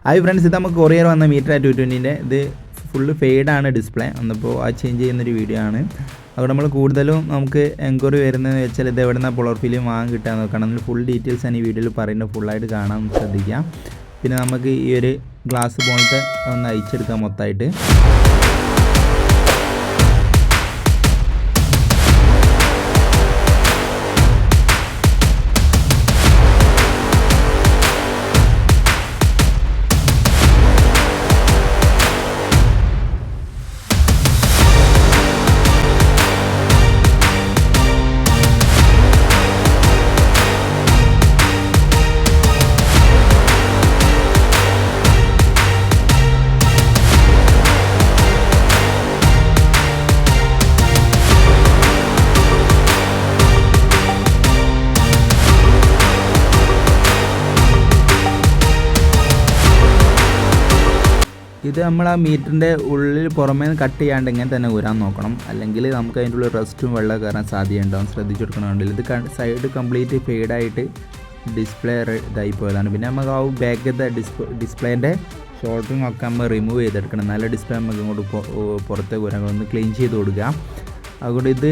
Hi friends, ഇത് നമുക്ക് courier വന്ന മീറ്റർ 220ൻ്റെ ഇത് ഫുള്ള് ഫെയ്ഡാണ് ഡിസ്പ്ലേ വന്നപ്പോൾ അത് ചേഞ്ച് ചെയ്യുന്നൊരു വീഡിയോ ആണ്. അതുകൊണ്ട് നമ്മൾ കൂടുതലും നമുക്ക് എൻക്വയറി വരുന്നതെന്ന് വെച്ചാൽ ഇത് എവിടെ നിന്നാണ് പോളർ ഫിലിം വാങ്ങാൻ കിട്ടാൻ നോക്കണം. അതിൽ ഫുൾ ഡീറ്റെയിൽസ് ആണ് ഈ വീഡിയോയിൽ പറയുന്നത്, ഫുള്ളായിട്ട് കാണാൻ ശ്രദ്ധിക്കാം. പിന്നെ നമുക്ക് ഈ ഒരു ഗ്ലാസ് പോലത്തെ ഒന്ന് അയച്ചെടുക്കാം മൊത്തമായിട്ട്. ഇത് നമ്മൾ ആ മീറ്ററിൻ്റെ ഉള്ളിൽ പുറമേ കട്ട് ചെയ്യാണ്ട് ഇങ്ങനെ തന്നെ ഊരാൻ നോക്കണം, അല്ലെങ്കിൽ നമുക്ക് അതിൻ്റെ ഉള്ളിൽ റസ്റ്റും വെള്ളം കയറാൻ സാധ്യതയുണ്ടാവും. ശ്രദ്ധിച്ചു കൊടുക്കണമെങ്കിൽ ഇത് സൈഡ് കംപ്ലീറ്റ് ഫെയ്ഡായിട്ട് ഡിസ്പ്ലേ ഇതായി പോയതാണ്. പിന്നെ നമുക്ക് ആ ബാക്കത്തെ ഡിസ്പ്ലേൻ്റെ ഷോൾഡറിങ് ഒക്കെ നമ്മൾ റിമൂവ് ചെയ്തെടുക്കണം. നല്ല ഡിസ്പ്ലേ നമുക്ക് ഇങ്ങോട്ട് പുറത്തേക്ക് വരാൻ ഒന്ന് ക്ലീൻ ചെയ്ത് കൊടുക്കുക. അതുകൊണ്ട് ഇത്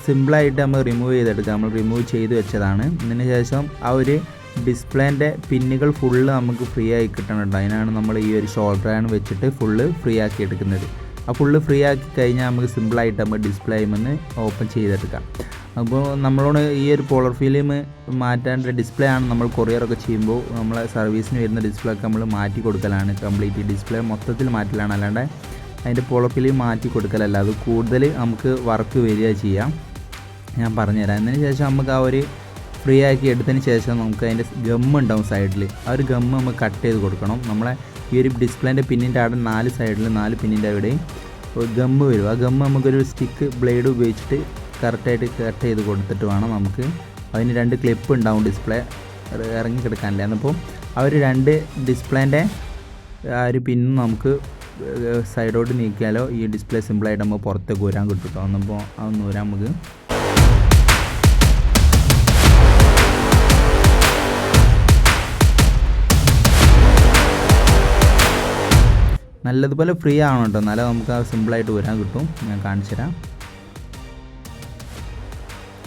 സിമ്പിളായിട്ട് നമ്മൾ റിമൂവ് ചെയ്തെടുക്കുക. നമ്മൾ റിമൂവ് ചെയ്ത് വെച്ചതാണ്. ഇതിന് ശേഷം ആ ഒരു ഡിസ്പ്ലേൻ്റെ പിന്നുകൾ ഫുള്ള് നമുക്ക് ഫ്രീ ആയി കിട്ടണുണ്ട്. അതിനാണ് നമ്മൾ ഈ ഒരു ഷോൾഡർ ആണ് വെച്ചിട്ട് ഫുള്ള് ഫ്രീ ആക്കി എടുക്കുന്നത്. ആ ഫുള്ള് ഫ്രീ ആക്കി കഴിഞ്ഞാൽ നമുക്ക് സിമ്പിളായിട്ട് നമ്മൾ ഡിസ്പ്ലേ ചെയ്യുമെന്ന് ഓപ്പൺ ചെയ്തെടുക്കാം. അപ്പോൾ നമ്മളോട് ഈ ഒരു പോളർ ഫിലിം മാറ്റാണ്ട് ഡിസ്പ്ലേ ആണ് നമ്മൾ കൊറിയറൊക്കെ ചെയ്യുമ്പോൾ നമ്മളെ സർവീസിന് വരുന്ന ഡിസ്പ്ലേ ഒക്കെ നമ്മൾ മാറ്റി കൊടുക്കലാണ്. കംപ്ലീറ്റ് ഡിസ്പ്ലേ മൊത്തത്തിൽ മാറ്റലാണ്, അല്ലാണ്ട് അതിൻ്റെ പോളർ ഫിലിം മാറ്റി കൊടുക്കലല്ല. അത് കൂടുതൽ നമുക്ക് വർക്ക് വരിക ചെയ്യാം. ഞാൻ പറഞ്ഞുതരാം. അതിന് ശേഷം നമുക്ക് ആ ഒരു ഫ്രീ ആക്കി എടുത്തതിന് ശേഷം നമുക്ക് അതിൻ്റെ ഗമ്മ് ഉണ്ടാവും സൈഡിൽ. ആ ഒരു ഗമ്മ് നമുക്ക് കട്ട് ചെയ്ത് കൊടുക്കണം. നമ്മളെ ഈ ഒരു ഡിസ്പ്ലേൻ്റെ പിന്നിൻ്റെ അവിടെ 4 സൈഡിൽ 4 പിന്നിൻ്റെ അവിടെയും ഗമ്മ് വരും. ആ ഗമ്മ് നമുക്കൊരു സ്റ്റിക്ക് ബ്ലേഡ് ഉപയോഗിച്ചിട്ട് കറക്റ്റായിട്ട് കട്ട് ചെയ്ത് കൊടുത്തിട്ട് വേണം നമുക്ക്. അതിന് 2 ക്ലിപ്പ് ഉണ്ടാവും ഡിസ്പ്ലേ ഇറങ്ങി കിടക്കാനില്ല. എന്നപ്പോൾ ആ ഒരു 2 ഡിസ്പ്ലേൻ്റെ ആ ഒരു പിന്നും നമുക്ക് സൈഡോട്ട് നീക്കിയാലോ ഈ ഡിസ്പ്ലേ സിമ്പിളായിട്ട് നമ്മൾ പുറത്തേക്ക് ഊരാൻ കിട്ടും. എന്നപ്പോൾ അതൊന്ന് ഊരാൻ നമുക്ക് നല്ലതുപോലെ ഫ്രീ ആവണം കേട്ടോ, എന്നാലേ നമുക്ക് ആ സിമ്പിളായിട്ട് വരാൻ കിട്ടും. ഞാൻ കാണിച്ചു തരാം.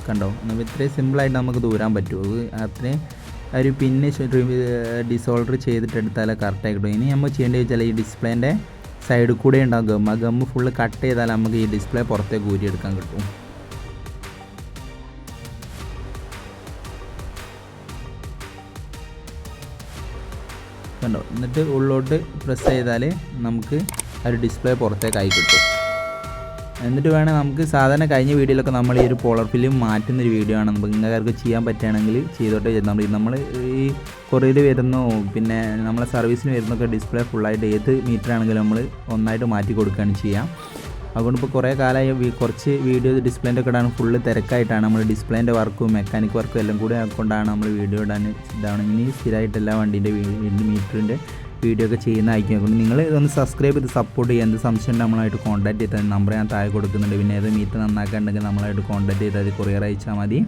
കണ്ടോ, നമുക്ക് ഇത്രയും സിമ്പിളായിട്ട് നമുക്ക് ദൂരാൻ പറ്റുമോ? അത്രയും ഒരു പിന്നെ ഡിസോൾഡർ ചെയ്തിട്ട് എടുത്താലേ കറക്റ്റായി കിട്ടും. ഇനി നമ്മൾ ചെയ്യേണ്ടത് വെച്ചാൽ ഈ ഡിസ്പ്ലേൻ്റെ സൈഡിൽ കൂടെ ഉണ്ടാകും ഗമ്മ്. ആ ഗമ്മ് ഫുള്ള് കട്ട് ചെയ്താൽ നമുക്ക് ഈ ഡിസ്പ്ലേ പുറത്തേക്ക് ഊരിയെടുക്കാൻ കിട്ടും. കണ്ടോ, എന്നിട്ട് ഉള്ളോട്ട് പ്രസ് ചെയ്താൽ നമുക്ക് ആ ഒരു ഡിസ്പ്ലേ പുറത്തേക്കായി കിട്ടും. എന്നിട്ട് വേണം നമുക്ക് സാധാരണ കഴിഞ്ഞ വീഡിയോയിലൊക്കെ നമ്മൾ ഈ ഒരു പോളർ ഫിലിം മാറ്റുന്നൊരു വീഡിയോ ആണ്. നമുക്ക് നിങ്ങൾക്ക് ചെയ്യാൻ പറ്റുകയാണെങ്കിൽ ചെയ്തോട്ടെ. നമ്മൾ ഈ കൊറിയർ വരുന്നോ പിന്നെ നമ്മളെ സർവീസിന് വരുന്നൊക്കെ ഡിസ്പ്ലേ ഫുള്ളായിട്ട് ഏത് മീറ്റർ ആണെങ്കിലും നമ്മൾ ഒന്നായിട്ട് മാറ്റി കൊടുക്കുകയാണ് ചെയ്യാം. അതുകൊണ്ട് ഇപ്പോൾ കുറേ കാലമായി കുറച്ച് വീഡിയോ ഡിസ്പ്ലേൻ്റെ ഒക്കെ ഇടാൻ ഫുള്ള് തിരക്കായിട്ടാണ്. നമ്മൾ ഡിസ്പ്ലേൻ്റെ വർക്കും മെക്കാനിക് വർക്കും എല്ലാം കൂടെ കൊണ്ടാണ് നമ്മൾ വീഡിയോ ഇടാൻ ഇതാണ്. ഇനി സ്ഥിരമായിട്ട് എല്ലാ വണ്ടീൻ്റെ മീറ്ററിൻ്റെ വീഡിയോ ഒക്കെ ചെയ്യുന്നതായിരിക്കും. അതുകൊണ്ട് നിങ്ങൾ ഇതൊന്ന് സബ്സ്ക്രൈബ് ചെയ്ത് സപ്പോർട്ട് ചെയ്യുക. എന്ത് സംശയം നമ്മളായിട്ട് കോൺടാക്ട് ചെയ്താൽ നമ്പർ ഞാൻ താഴെ കൊടുക്കുന്നുണ്ട്. പിന്നെ ഏത് മീറ്റർ നന്നാക്കാനുണ്ടെങ്കിൽ നമ്മളായിട്ട് കോൺടാക്ട് ചെയ്താൽ കൊറിയർ അയച്ചാൽ മതി.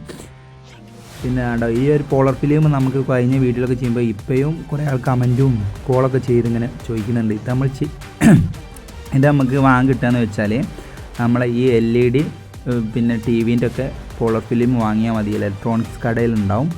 പിന്നെ ഈ ഒരു പോളർ ഫിലിം നമുക്ക് കഴിഞ്ഞ വീഡിയോയിലൊക്കെ ചെയ്യുമ്പോൾ ഇപ്പോഴും കുറേ ആൾ കമൻറ്റും കോളൊക്കെ ചെയ്തിങ്ങനെ ചോദിക്കുന്നുണ്ട്. ഇത് നമ്മൾ ഇത് നമുക്ക് വാങ്ങാൻ കിട്ടുകയെന്ന് വെച്ചാൽ നമ്മളെ ഈ LED പിന്നെ TV-ൻ്റെ ഒക്കെ പോളർ ഫിലിം വാങ്ങിയാൽ മതി. ഇലക്ട്രോണിക്സ് കടയിലുണ്ടാവും.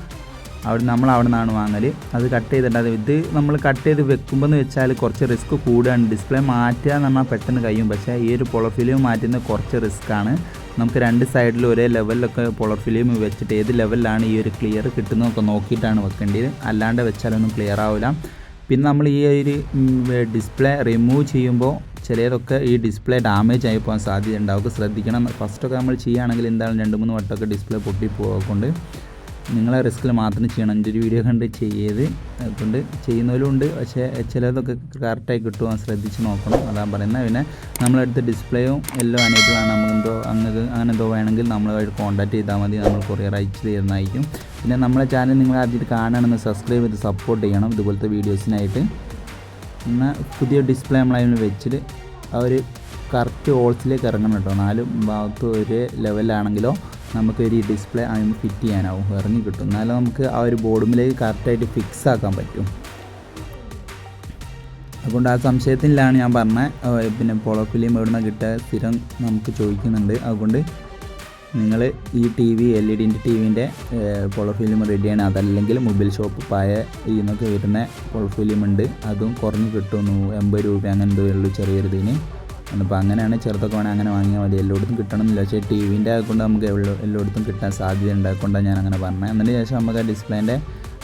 അവിടെ നിന്നാണ് വാങ്ങൽ. അത് കട്ട് ചെയ്തിട്ട് ഇത് നമ്മൾ കട്ട് ചെയ്ത് വെക്കുമ്പോൾ എന്ന് വെച്ചാൽ കുറച്ച് റിസ്ക് കൂടുകയാണ്. ഡിസ്പ്ലേ മാറ്റുക എന്ന് പറഞ്ഞാൽ പെട്ടെന്ന് കഴിയും. പക്ഷേ ഈ ഒരു പോളർ ഫിലിം മാറ്റുന്നത് കുറച്ച് റിസ്ക്കാണ്. നമുക്ക് 2 സൈഡിൽ ഒരേ ലെവലിലൊക്കെ പോളർ ഫിലിം വെച്ചിട്ട് ഏത് ലെവലിലാണ് ഈ ഒരു ക്ലിയർ കിട്ടുന്നതൊക്കെ നോക്കിയിട്ടാണ് വെക്കേണ്ടത്. അല്ലാണ്ട് വെച്ചാലൊന്നും ക്ലിയർ ആവില്ല. പിന്നെ നമ്മൾ ഈ ഒരു ഡിസ്പ്ലേ റിമൂവ് ചെയ്യുമ്പോൾ ചിലതൊക്കെ ഈ ഡിസ്പ്ലേ ഡാമേജ് ആയി പോകാൻ സാധ്യത ഉണ്ടാവും. ശ്രദ്ധിക്കണം. ഫസ്റ്റൊക്കെ നമ്മൾ ചെയ്യുകയാണെങ്കിൽ എന്തായാലും 2-3 വട്ടമൊക്കെ ഡിസ്പ്ലേ പൊട്ടിപ്പോകൊണ്ട് നിങ്ങളെ റിസ്കിൽ മാത്രം ചെയ്യണം. എൻ്റെ ഒരു വീഡിയോ കണ്ട് ചെയ്ത് കൊണ്ട് ചെയ്യുന്നവരും ഉണ്ട്. പക്ഷേ ചിലതൊക്കെ കറക്റ്റായി കിട്ടുവാൻ ശ്രദ്ധിച്ച് നോക്കണം, അതാണ് പറയുന്നത്. പിന്നെ നമ്മളെടുത്ത് ഡിസ്പ്ലേയും എല്ലാം അനേബിളാണ്. നമുക്കെന്തോ അങ്ങനെ എന്തോ വേണമെങ്കിൽ നമ്മളുമായിട്ട് കോൺടാക്ട് ചെയ്താൽ മതി. നമ്മൾ കൊറിയർ അയച്ച് തരുന്നതായിരിക്കും. പിന്നെ നമ്മളെ ചാനൽ നിങ്ങൾ ആദ്യമായിട്ട് കാണുകയാണെന്ന് സബ്സ്ക്രൈബ് ചെയ്ത് സപ്പോർട്ട് ചെയ്യണം ഇതുപോലത്തെ വീഡിയോസിനായിട്ട്. എന്നാൽ പുതിയ ഡിസ്പ്ലേ നമ്മളതിന് വെച്ചിട്ട് ആ ഒരു കറക്റ്റ് ഹോൾസിലേക്ക് ഇറങ്ങണം കേട്ടോ. 4 ഭാഗത്തും ഒരേ ലെവലാണെങ്കിലോ നമുക്കൊരു ഡിസ്പ്ലേ അതിന് ഫിറ്റ് ചെയ്യാനാവും, ഇറങ്ങി കിട്ടും. എന്നാലും നമുക്ക് ആ ഒരു ബോർഡിലേക്ക് കറക്റ്റായിട്ട് ഫിക്സ് ആക്കാൻ പറ്റും. അതുകൊണ്ട് ആ സംശയത്തിലാണ് ഞാൻ പറഞ്ഞത്. പിന്നെ പോളോ ഫിലിം എവിടെ നിന്ന് കിട്ടുക സ്ഥിരം നമുക്ക് ചോദിക്കുന്നുണ്ട്. അതുകൊണ്ട് നിങ്ങൾ ഈ ടി വി LED ടിവിൻ്റെ പോളോ ഫിലിം റെഡിയാണ്. അതല്ലെങ്കിൽ മൊബൈൽ ഷോപ്പ് പായ ഇതിനൊക്കെ വരുന്ന പോളോ ഫിലിം ഉണ്ട്, അതും കുറഞ്ഞ് കിട്ടുന്നു. 80 രൂപ അങ്ങനെ എന്തോ ഉള്ളൂ ചെറിയൊരിതിന്. അപ്പോൾ അങ്ങനെയാണ് ചെറുതൊക്കെ വേണമെങ്കിൽ അങ്ങനെ വാങ്ങിയാൽ മതി. എല്ലായിടത്തും കിട്ടണമെന്നില്ല. പക്ഷേ ടി വിൻ്റെ ആയതുകൊണ്ട് നമുക്ക് എല്ലായിടത്തും കിട്ടാൻ സാധ്യത ഉണ്ടായതുകൊണ്ടാണ് ഞാൻ അങ്ങനെ പറഞ്ഞത്. അതിന് ശേഷം നമുക്ക് ആ ഡിസ്പ്ലേൻ്റെ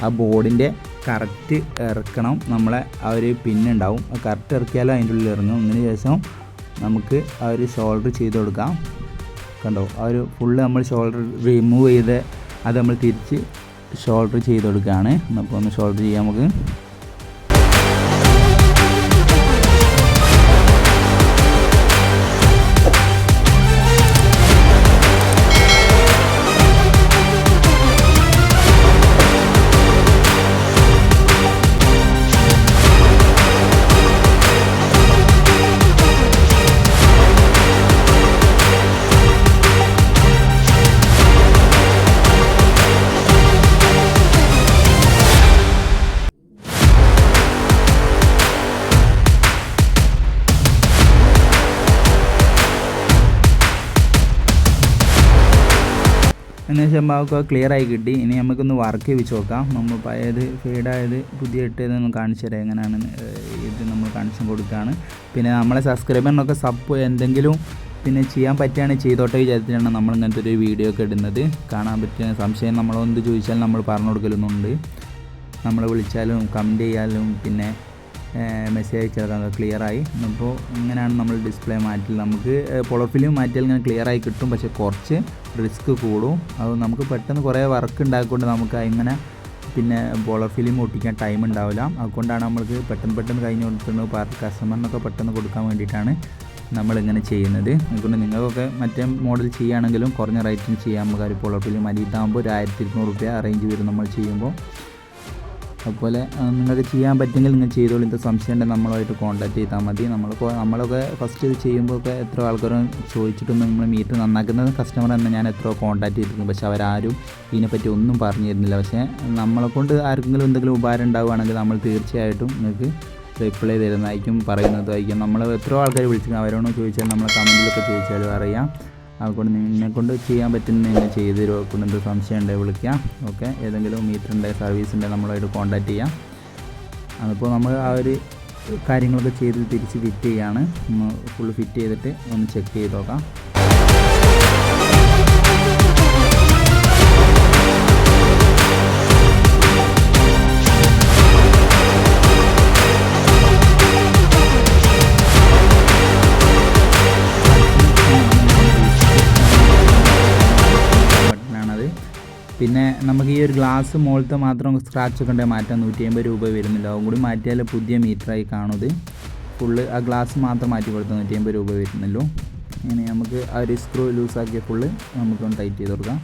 ആ ബോർഡിൻ്റെ കറക്റ്റ് ഇറക്കണം. നമ്മളെ ആ ഒരു പിന്നുണ്ടാവും, ആ കറക്റ്റ് ഇറക്കിയാലും അതിൻ്റെ ഉള്ളിൽ ഇറങ്ങും. അതിന് ശേഷം നമുക്ക് ആ ഒരു ഷോൾഡർ ചെയ്ത് കൊടുക്കാം. കണ്ടോ, ആ ഒരു ഫുള്ള് നമ്മൾ ഷോൾഡർ റിമൂവ് ചെയ്ത് അത് നമ്മൾ തിരിച്ച് ഷോൾഡർ ചെയ്ത് കൊടുക്കുകയാണ്. അപ്പോൾ ഒന്ന് ഷോൾഡർ ചെയ്യാം നമുക്ക്. എന്നുവെച്ചാൽ ഭാഗമൊക്കെ ക്ലിയർ ആയി കിട്ടി. ഇനി നമുക്കൊന്ന് വർക്ക് വെച്ച് നോക്കാം. നമ്മൾ പഴയത് ഫെയ്ഡായത് പുതിയ ഇട്ടതൊന്ന് കാണിച്ചു തരാം എങ്ങനെയാണ് ഇത് നമ്മൾ കാണിച്ചു കൊടുക്കുകയാണ്. പിന്നെ നമ്മളെ സബ്സ്ക്രൈബറിനൊക്കെ എന്തെങ്കിലും പിന്നെ ചെയ്യാൻ പറ്റുകയാണെങ്കിൽ ചെയ്തോട്ടെ വിചാരിച്ചിട്ടാണ് നമ്മൾ ഇങ്ങനത്തെ ഒരു വീഡിയോ ഒക്കെ ഇടുന്നത്. കാണാൻ പറ്റിയ സംശയം നമ്മളൊന്ന് ചോദിച്ചാൽ നമ്മൾ പറഞ്ഞു കൊടുക്കലൊന്നുണ്ട്. നമ്മൾ വിളിച്ചാലും കമൻറ്റ് ചെയ്യാലും പിന്നെ മെസ്സേജ് അയച്ചാൽ ക്ലിയറായി. അപ്പോൾ ഇങ്ങനെയാണ് നമ്മൾ ഡിസ്പ്ലേ മാറ്റിൽ നമുക്ക് പോളോ ഫിലിം മാറ്റിയാൽ ഇങ്ങനെ ക്ലിയറായി കിട്ടും. പക്ഷേ കുറച്ച് റിസ്ക് കൂടും. അത് നമുക്ക് പെട്ടെന്ന് കുറേ വർക്ക് ഉണ്ടാക്കിക്കൊണ്ട് നമുക്ക് ഇങ്ങനെ പിന്നെ പോളോ ഫിലിം ഒട്ടിക്കാൻ ടൈം ഉണ്ടാവില്ല. അതുകൊണ്ടാണ് നമ്മൾക്ക് പെട്ടെന്ന് കഴിഞ്ഞ് കൊടുക്കുന്നത്. കസ്റ്റമറിനൊക്കെ പെട്ടെന്ന് കൊടുക്കാൻ വേണ്ടിയിട്ടാണ് നമ്മളിങ്ങനെ ചെയ്യുന്നത്. അതുകൊണ്ട് നിങ്ങൾക്കൊക്കെ മറ്റേ മോഡൽ ചെയ്യുകയാണെങ്കിലും കുറഞ്ഞ റേറ്റിന് ചെയ്യാൻ നമുക്ക് പോളോ ഫിലിം ഇതാകുമ്പോൾ ഒരു 1200 രൂപ റേഞ്ച് വരും നമ്മൾ ചെയ്യുമ്പോൾ. അതുപോലെ നിങ്ങൾക്ക് ചെയ്യാൻ പറ്റുമെങ്കിൽ നിങ്ങൾ ചെയ്തോളൂ. എന്ത് സംശയം ഉണ്ടെങ്കിൽ നമ്മളുമായിട്ട് കോൺടാക്ട് ചെയ്താൽ മതി. നമ്മളൊക്കെ ഫസ്റ്റ് ഇത് ചെയ്യുമ്പോഴൊക്കെ എത്ര ആൾക്കാരും ചോദിച്ചിട്ടൊന്നും നമ്മൾ മീറ്റർ നന്നാക്കുന്നത് കസ്റ്റമർ തന്നെ ഞാൻ എത്രയോ കോൺടാക്ട് ചെയ്തിരുന്നു. പക്ഷേ അവരാരും ഇതിനെപ്പറ്റി ഒന്നും പറഞ്ഞു തരുന്നില്ല. പക്ഷേ നമ്മളെക്കൊണ്ട് ആർക്കെങ്കിലും എന്തെങ്കിലും ഉപകാരം ഉണ്ടാവുകയാണെങ്കിൽ നമ്മൾ തീർച്ചയായിട്ടും നിങ്ങൾക്ക് റിപ്ലൈ തരുന്നതായിരിക്കും, പറയുന്നതായിരിക്കും. നമ്മൾ എത്രയോ ആൾക്കാർ വിളിച്ചിരിക്കും, അവരോട് ചോദിച്ചാൽ നമ്മളെ കമൻറ്റിലൊക്കെ ചോദിച്ചാലും അറിയാം. അതുകൊണ്ട് നിന്നെക്കൊണ്ട് ചെയ്യാൻ പറ്റുന്ന നിങ്ങൾ ചെയ്ത് തരുമോ? എന്ത് സംശയം ഉണ്ടെങ്കിൽ വിളിക്കാം. ഓക്കെ, ഏതെങ്കിലും മീറ്ററിൻ്റെ സർവീസ് ഉണ്ടെങ്കിൽ നമ്മളായിട്ട് കോൺടാക്ട് ചെയ്യാം. അതിപ്പോൾ നമ്മൾ ആ ഒരു കാര്യങ്ങളൊക്കെ ചെയ്ത് തിരിച്ച് ഫിറ്റ് ചെയ്യാണ്. ഫുള്ള് ഫിറ്റ് ചെയ്തിട്ട് ഒന്ന് ചെക്ക് ചെയ്ത് നോക്കാം. പിന്നെ നമുക്ക് ഈ ഒരു ഗ്ലാസ് മുകളിലത്തെ മാത്രം സ്ക്രാച്ച് ഒക്കെ ഉണ്ടെങ്കിൽ മാറ്റാൻ 150 രൂപ വരുന്നില്ല. അതും കൂടി മാറ്റിയാൽ പുതിയ മീറ്ററായി കാണുന്നത്. ഫുള്ള് ആ ഗ്ലാസ് മാത്രം മാറ്റി കൊടുത്താൽ 150 രൂപ വരുന്നല്ലോ. ഇനി നമുക്ക് ആ ഒരു സ്ക്രൂ ലൂസാക്കിയ ഫുള്ള് നമുക്കൊന്ന് ടൈറ്റ് ചെയ്ത് കൊടുക്കാം.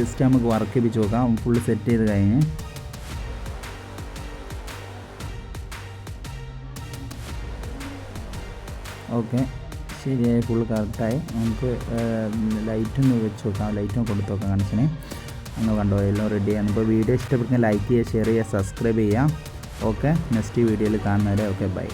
ജസ്റ്റ് നമുക്ക് വർക്ക് ചെയ്യിപ്പിച്ച് നോക്കാം. ഫുള്ള് സെറ്റ് ചെയ്ത് കഴിഞ്ഞ് ഓക്കെ ശരിയായി, ഫുള്ള് കറക്റ്റായി. നമുക്ക് ലൈറ്റൊന്ന് വെച്ച് നോക്കാം, ലൈറ്റൊന്ന് കൊടുത്ത് നോക്കാം കണക്ഷന്. ഒന്ന് കണ്ടോ, എല്ലാം റെഡിയാണ്. ഇപ്പോൾ വീഡിയോ ഇഷ്ടപ്പെടുന്ന ലൈക്ക് ചെയ്യുക, ഷെയർ ചെയ്യുക, സബ്സ്ക്രൈബ് ചെയ്യാം. ഓക്കെ, നെക്സ്റ്റ് വീഡിയോയിൽ കാണുന്നവരെ ഓക്കെ ബൈ.